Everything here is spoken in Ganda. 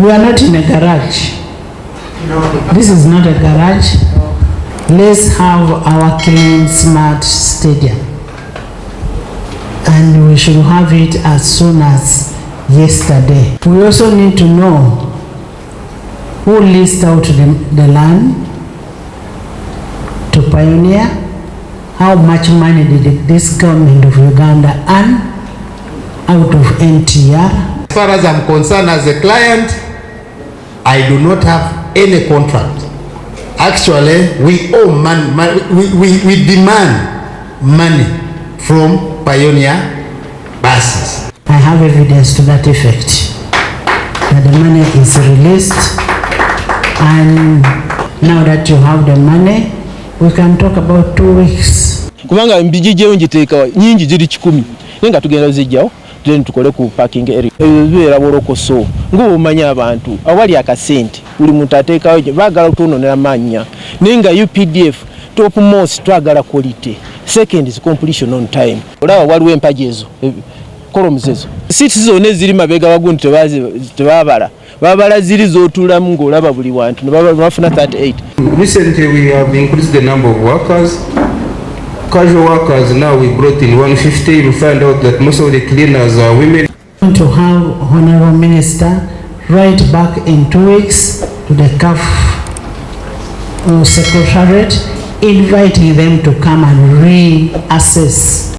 We are not in a garage. This is not a garage. Let's have our clean, smart stadium. And we should have it as soon as yesterday. We also need to know who leased out the land to Pioneer. How much money did this government of Uganda earn out of NTR? As far as I'm concerned as a client, I do not have any contract. Actually, we owe money, we demand money from Pioneer buses. I have evidence to that effect, that the money is released, and now that you have the money, we can talk about 2 weeks. Kubanga mbijije njiteeka nyingi ziri 10 nenga tugenda zijjawo then tukole ku parking area ebera bolokoso ng'omanya abantu awali akasente buli muntu ateekawo baagala kutononera mannya nenga UPDF top most twagala quality, second is completion on time. Olaba waliwo empagi ezo columns ezo seats zonna eziri mabega wagundi tebabala babala ziri z'otulamu ng'olaba buli wantu bafuna 38. Recently we have increased the number of workers. Casual workers now we brought in 150. We find out that most of the cleaners are women. I want to have Honorable Minister write back in 2 weeks to the CAF Secretariat, inviting them to come and reassess